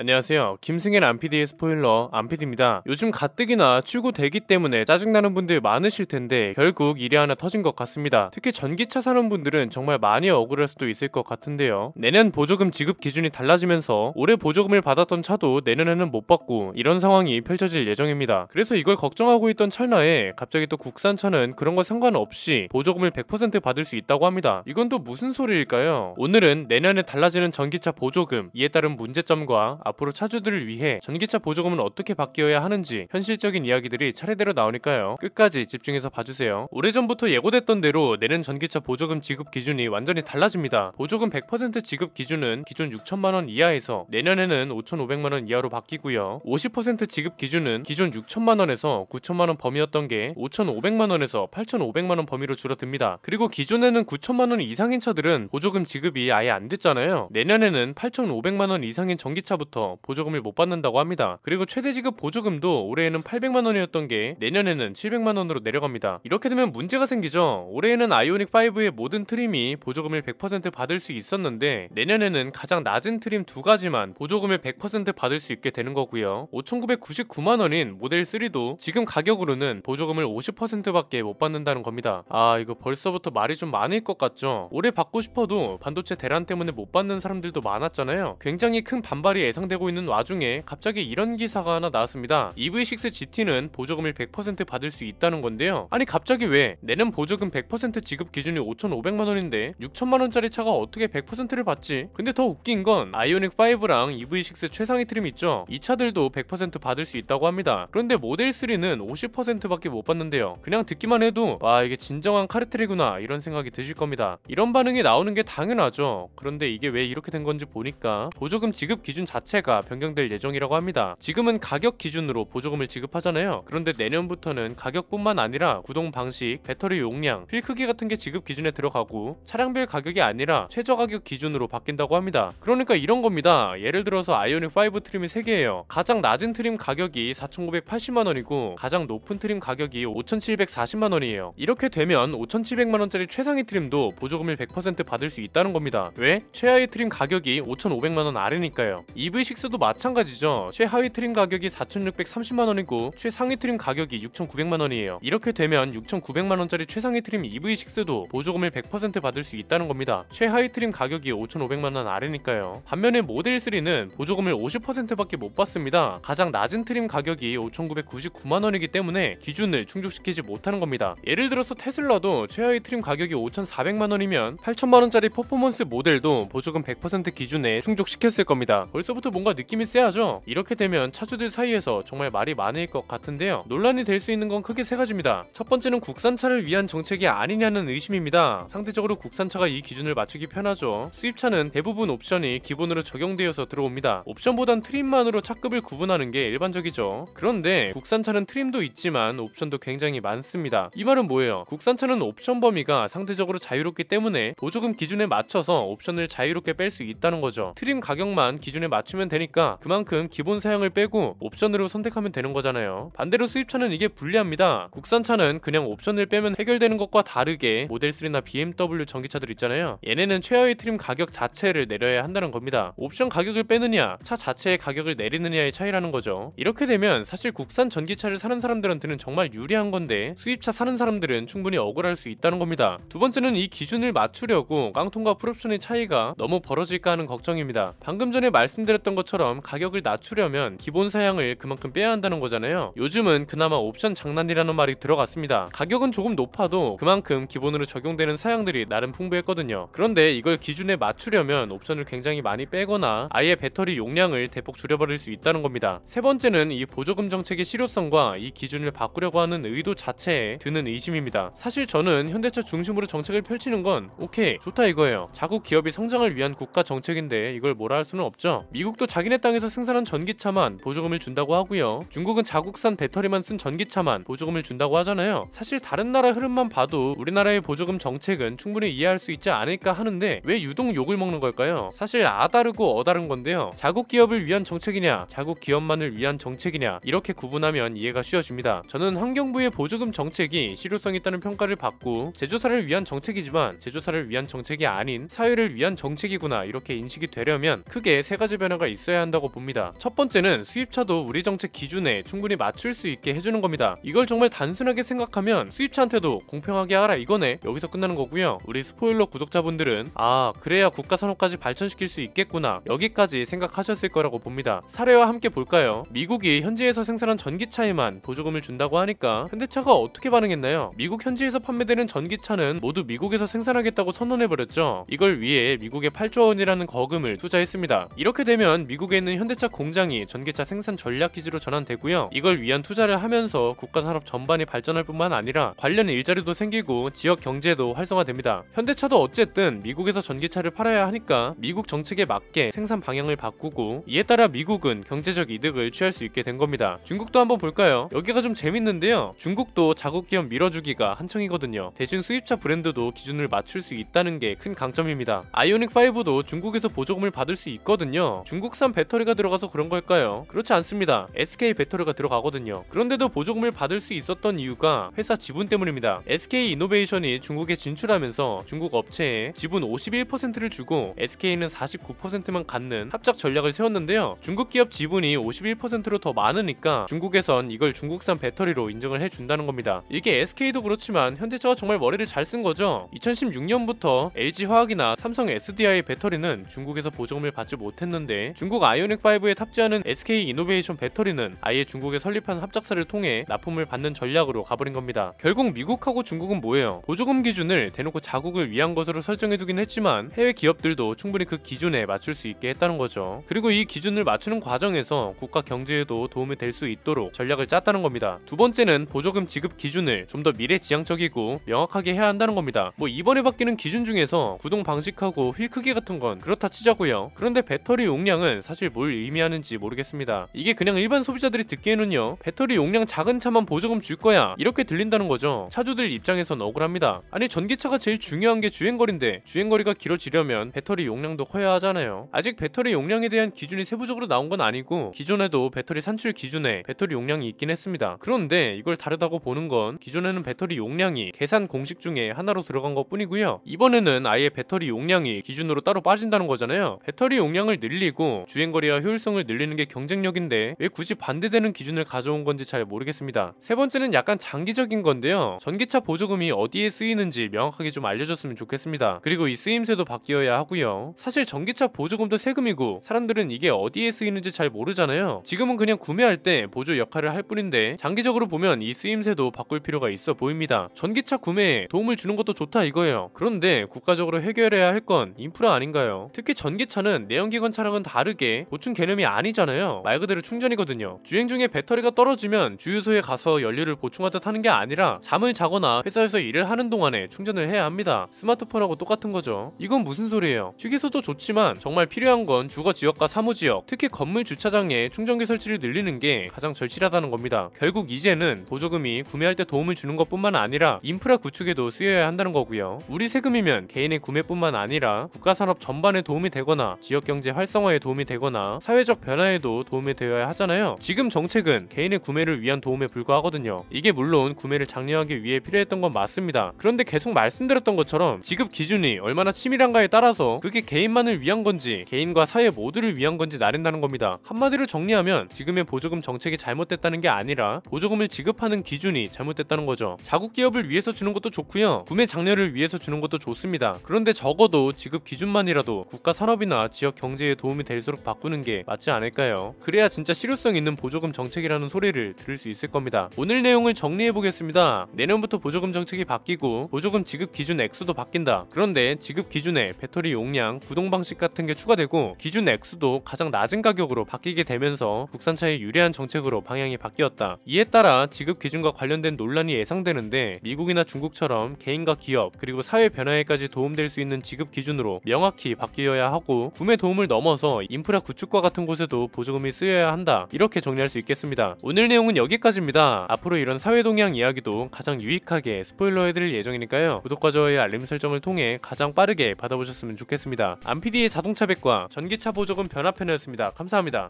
안녕하세요. 김승현 안PD의 스포일러 안PD입니다. 요즘 가뜩이나 출고 대기 때문에 짜증나는 분들 많으실 텐데 결국 일이 하나 터진 것 같습니다. 특히 전기차 사는 분들은 정말 많이 억울할 수도 있을 것 같은데요. 내년 보조금 지급 기준이 달라지면서 올해 보조금을 받았던 차도 내년에는 못 받고 이런 상황이 펼쳐질 예정입니다. 그래서 이걸 걱정하고 있던 찰나에 갑자기 또 국산차는 그런 거 상관없이 보조금을 100% 받을 수 있다고 합니다. 이건 또 무슨 소리일까요? 오늘은 내년에 달라지는 전기차 보조금, 이에 따른 문제점과 앞으로 차주들을 위해 전기차 보조금은 어떻게 바뀌어야 하는지 현실적인 이야기들이 차례대로 나오니까요. 끝까지 집중해서 봐주세요. 오래전부터 예고됐던 대로 내년 전기차 보조금 지급 기준이 완전히 달라집니다. 보조금 100% 지급 기준은 기존 6천만원 이하에서 내년에는 5,500만원 이하로 바뀌고요. 50% 지급 기준은 기존 6천만원에서 9천만원 범위였던 게 5,500만원에서 8,500만원 범위로 줄어듭니다. 그리고 기존에는 9천만원 이상인 차들은 보조금 지급이 아예 안 됐잖아요. 내년에는 8,500만원 이상인 전기차부터 보조금을 못 받는다고 합니다. 그리고 최대 지급 보조금도 올해에는 800만원이었던 게 내년에는 700만원으로 내려갑니다. 이렇게 되면 문제가 생기죠. 올해에는 아이오닉5의 모든 트림이 보조금을 100% 받을 수 있었는데 내년에는 가장 낮은 트림 두 가지만 보조금을 100% 받을 수 있게 되는 거고요. 5,999만원인 모델 3도 지금 가격으로는 보조금을 50%밖에 못 받는다는 겁니다. 이거 벌써부터 말이 좀 많을 것 같죠. 올해 받고 싶어도 반도체 대란 때문에 못 받는 사람들도 많았잖아요. 굉장히 큰 반발이 예상되고 있는 와중에 갑자기 이런 기사가 하나 나왔습니다. EV6 GT는 보조금을 100% 받을 수 있다는 건데요. 아니 갑자기 왜 내년 보조금 100% 지급 기준이 5,500만원인데 6천만원짜리 차가 어떻게 100%를 받지? 근데 더 웃긴 건 아이오닉5랑 EV6 최상위 트림 있죠? 이 차들도 100% 받을 수 있다고 합니다. 그런데 모델 3는 50%밖에 못 받는데요. 그냥 듣기만 해도 와, 이게 진정한 카르텔이구나 이런 생각이 드실 겁니다. 이런 반응이 나오는 게 당연하죠. 그런데 이게 왜 이렇게 된 건지 보니까 보조금 지급 기준 자체가 변경될 예정이라고 합니다. 지금은 가격 기준으로 보조금을 지급하잖아요. 그런데 내년부터는 가격뿐만 아니라 구동 방식, 배터리 용량, 휠 크기 같은 게 지급 기준에 들어가고 차량별 가격이 아니라 최저 가격 기준으로 바뀐다고 합니다. 그러니까 이런 겁니다. 예를 들어서 아이오닉5 트림이 3개예요. 가장 낮은 트림 가격이 4,980만원이고 가장 높은 트림 가격이 5,740만원이에요. 이렇게 되면 5,700만원짜리 최상위 트림도 보조금을 100% 받을 수 있다는 겁니다. 왜? 최하위 트림 가격이 5,500만원 아래니까요. EV6도 마찬가지죠. 최하위 트림 가격이 4,630만원이고 최상위 트림 가격이 6,900만원이에요. 이렇게 되면 6,900만원짜리 최상위 트림 EV6도 보조금을 100% 받을 수 있다는 겁니다. 최하위 트림 가격이 5,500만원 아래니까요. 반면에 모델 3는 보조금을 50%밖에 못 받습니다. 가장 낮은 트림 가격이 5,999만원이기 때문에 기준을 충족시키지 못하는 겁니다. 예를 들어서 테슬라도 최하위 트림 가격이 5,400만원이면 8,000만원짜리 퍼포먼스 모델도 보조금 100% 기준에 충족시켰을 겁니다. 벌써부터 뭔가 느낌이 세하죠? 이렇게 되면 차주들 사이에서 정말 말이 많을 것 같은데요. 논란이 될 수 있는 건 크게 세 가지입니다. 첫 번째는 국산차를 위한 정책이 아니냐는 의심입니다. 상대적으로 국산차가 이 기준을 맞추기 편하죠. 수입차는 대부분 옵션이 기본으로 적용되어서 들어옵니다. 옵션보단 트림만으로 차급을 구분하는 게 일반적이죠. 그런데 국산차는 트림도 있지만 옵션도 굉장히 많습니다. 이 말은 뭐예요? 국산차는 옵션 범위가 상대적으로 자유롭기 때문에 보조금 기준에 맞춰서 옵션을 자유롭게 뺄 수 있다는 거죠. 트림 가격만 기준에 맞추면 되니까 그만큼 기본 사양을 빼고 옵션으로 선택하면 되는 거잖아요. 반대로 수입차는 이게 불리합니다. 국산차는 그냥 옵션을 빼면 해결되는 것과 다르게 모델 3나 BMW 전기차들 있잖아요. 얘네는 최하위 트림 가격 자체를 내려야 한다는 겁니다. 옵션 가격을 빼느냐, 차 자체의 가격을 내리느냐의 차이라는 거죠. 이렇게 되면 사실 국산 전기차를 사는 사람들한테는 정말 유리한 건데 수입차 사는 사람들은 충분히 억울할 수 있다는 겁니다. 두 번째는 이 기준을 맞추려고 깡통과 풀옵션의 차이가 너무 벌어질까 하는 걱정입니다. 방금 전에 말씀드렸던 것처럼 가격을 낮추려면 기본 사양을 그만큼 빼야 한다는 거잖아요. 요즘은 그나마 옵션 장난이라는 말이 들어갔습니다. 가격은 조금 높아도 그만큼 기본으로 적용되는 사양들이 나름 풍부했거든요. 그런데 이걸 기준에 맞추려면 옵션을 굉장히 많이 빼거나 아예 배터리 용량을 대폭 줄여버릴 수 있다는 겁니다. 세 번째는 이 보조금 정책의 실효성과 이 기준을 바꾸려고 하는 의도 자체에 드는 의심입니다. 사실 저는 현대차 중심으로 정책을 펼치는 건 오케이, 좋다 이거예요. 자국 기업이 성장을 위한 국가 정책인데 이걸 뭐라 할 수는 없죠. 미국도 자기네 땅에서 생산한 전기차만 보조금을 준다고 하고요. 중국은 자국산 배터리만 쓴 전기차만 보조금을 준다고 하잖아요. 사실 다른 나라 흐름만 봐도 우리나라의 보조금 정책은 충분히 이해할 수 있지 않을까 하는데 왜 유독 욕을 먹는 걸까요? 사실 다르고 다른 건데요. 자국 기업을 위한 정책이냐, 자국 기업만을 위한 정책이냐, 이렇게 구분하면 이해가 쉬워집니다. 저는 환경부의 보조금 정책이 실효성 있다는 평가를 받고 제조사를 위한 정책이지만 제조사를 위한 정책이 아닌 사회를 위한 정책이구나 이렇게 인식이 되려면 크게 세 가지 변화가 있어야 한다고 봅니다. 첫 번째는 수입차도 우리 정책 기준에 충분히 맞출 수 있게 해주는 겁니다. 이걸 정말 단순하게 생각하면 수입차한테도 공평하게 하라 이거네, 여기서 끝나는 거고요. 우리 스포일러 구독자분들은 아, 그래야 국가 산업까지 발전시킬 수 있겠구나, 여기까지 생각하셨을 거라고 봅니다. 사례와 함께 볼까요? 미국이 현지에서 생산한 전기차에만 보조금을 준다고 하니까 현대차가 어떻게 반응했나요? 미국 현지에서 판매되는 전기차는 모두 미국에서 생산하겠다고 선언해버렸죠. 이걸 위해 미국에 8조 원이라는 거금을 투자했습니다. 이렇게 되면 미국에 있는 현대차 공장이 전기차 생산 전략 기지로 전환되고요. 이걸 위한 투자를 하면서 국가 산업 전반이 발전할 뿐만 아니라 관련 일자리도 생기고 지역 경제도 활성화됩니다. 현대차도 어쨌든 미국에서 전기차를 팔아야 하니까 미국 정책에 맞게 생산 방향을 바꾸고, 이에 따라 미국은 경제적 이득을 취할 수 있게 된 겁니다. 중국도 한번 볼까요? 여기가 좀 재밌는데요. 중국도 자국 기업 밀어주기가 한창이거든요. 대신 수입차 브랜드도 기준을 맞출 수 있다는 게 큰 강점입니다. 아이오닉5도 중국에서 보조금을 받을 수 있거든요. 중국산 배터리가 들어가서 그런 걸까요? 그렇지 않습니다. SK 배터리가 들어가거든요. 그런데도 보조금을 받을 수 있었던 이유가 회사 지분 때문입니다. SK 이노베이션이 중국에 진출하면서 중국 업체에 지분 51%를 주고 SK는 49%만 갖는 합작 전략을 세웠는데요. 중국 기업 지분이 51%로 더 많으니까 중국에선 이걸 중국산 배터리로 인정을 해준다는 겁니다. 이게 SK도 그렇지만 현대차가 정말 머리를 잘 쓴 거죠. 2016년부터 LG화학이나 삼성 SDI 배터리는 중국에서 보조금을 받지 못했는데 중국 아이오닉5에 탑재하는 SK 이노베이션 배터리는 아예 중국에 설립한 합작사를 통해 납품을 받는 전략으로 가버린 겁니다. 결국 미국하고 중국은 뭐예요? 보조금 기준을 대놓고 자국을 위한 것으로 설정해두긴 했지만 해외 기업들도 충분히 그 기준에 맞출 수 있게 했다는 거죠. 그리고 이 기준을 맞추는 과정에서 국가 경제에도 도움이 될 수 있도록 전략을 짰다는 겁니다. 두 번째는 보조금 지급 기준을 좀 더 미래지향적이고 명확하게 해야 한다는 겁니다. 뭐 이번에 바뀌는 기준 중에서 구동 방식하고 휠 크기 같은 건 그렇다 치자고요. 그런데 배터리 용량은 사실 뭘 의미하는지 모르겠습니다. 이게 그냥 일반 소비자들이 듣기에는요, 배터리 용량 작은 차만 보조금 줄 거야, 이렇게 들린다는 거죠. 차주들 입장에선 억울합니다. 아니, 전기차가 제일 중요한 게 주행거리인데 주행거리가 길어지려면 배터리 용량도 커야 하잖아요. 아직 배터리 용량에 대한 기준이 세부적으로 나온 건 아니고 기존에도 배터리 산출 기준에 배터리 용량이 있긴 했습니다. 그런데 이걸 다르다고 보는 건 기존에는 배터리 용량이 계산 공식 중에 하나로 들어간 것 뿐이고요. 이번에는 아예 배터리 용량이 기준으로 따로 빠진다는 거잖아요. 배터리 용량을 늘리고 주행거리와 효율성을 늘리는 게 경쟁력인데 왜 굳이 반대되는 기준을 가져온 건지 잘 모르겠습니다. 세 번째는 약간 장기적인 건데요. 전기차 보조금이 어디에 쓰이는지 명확하게 좀 알려줬으면 좋겠습니다. 그리고 이 쓰임새도 바뀌어야 하고요. 사실 전기차 보조금도 세금이고 사람들은 이게 어디에 쓰이는지 잘 모르잖아요. 지금은 그냥 구매할 때 보조 역할을 할 뿐인데 장기적으로 보면 이 쓰임새도 바꿀 필요가 있어 보입니다. 전기차 구매에 도움을 주는 것도 좋다 이거예요. 그런데 국가적으로 해결해야 할 건 인프라 아닌가요? 특히 전기차는 내연기관 차량은 다르게 보충 개념이 아니잖아요. 말 그대로 충전이거든요. 주행 중에 배터리가 떨어지면 주유소에 가서 연료를 보충하듯 하는 게 아니라 잠을 자거나 회사에서 일을 하는 동안에 충전을 해야 합니다. 스마트폰하고 똑같은 거죠. 이건 무슨 소리예요? 휴게소도 좋지만 정말 필요한 건 주거지역과 사무지역, 특히 건물 주차장에 충전기 설치를 늘리는 게 가장 절실하다는 겁니다. 결국 이제는 보조금이 구매할 때 도움을 주는 것뿐만 아니라 인프라 구축에도 쓰여야 한다는 거고요. 우리 세금이면 개인의 구매뿐만 아니라 국가산업 전반에 도움이 되거나 지역경제 활성화에 도움이 되거나 사회적 변화에도 도움이 되어야 하잖아요. 지금 정책은 개인의 구매를 위한 도움에 불과하거든요. 이게 물론 구매를 장려하기 위해 필요했던 건 맞습니다. 그런데 계속 말씀드렸던 것처럼 지급 기준이 얼마나 치밀한가에 따라서 그게 개인만을 위한 건지 개인과 사회 모두를 위한 건지 나뉜다는 겁니다. 한마디로 정리하면 지금의 보조금 정책이 잘못됐다는 게 아니라 보조금을 지급하는 기준이 잘못됐다는 거죠. 자국 기업을 위해서 주는 것도 좋고요. 구매 장려를 위해서 주는 것도 좋습니다. 그런데 적어도 지급 기준만이라도 국가 산업이나 지역 경제에 도움이 될수록 바꾸는 게 맞지 않을까요? 그래야 진짜 실효성 있는 보조금 정책이라는 소리를 들을 수 있을 겁니다. 오늘 내용을 정리해 보겠습니다. 내년부터 보조금 정책이 바뀌고 보조금 지급 기준 액수도 바뀐다. 그런데 지급 기준에 배터리 용량, 구동 방식 같은 게 추가되고 기준 액수도 가장 낮은 가격으로 바뀌게 되면서 국산차에 유리한 정책으로 방향이 바뀌었다. 이에 따라 지급 기준과 관련된 논란이 예상되는데 미국이나 중국처럼 개인과 기업 그리고 사회 변화에까지 도움될 수 있는 지급 기준으로 명확히 바뀌어야 하고 구매 도움을 넘어서 인프라 구축과 같은 곳에도 보조금이 쓰여야 한다. 이렇게 정리할 수 있겠습니다. 오늘 내용은 여기까지입니다. 앞으로 이런 사회동향 이야기도 가장 유익하게 스포일러해드릴 예정이니까요. 구독과 좋아요 알림 설정을 통해 가장 빠르게 받아보셨으면 좋겠습니다. 안PD의 자동차 백과 전기차 보조금 변화편이었습니다. 감사합니다.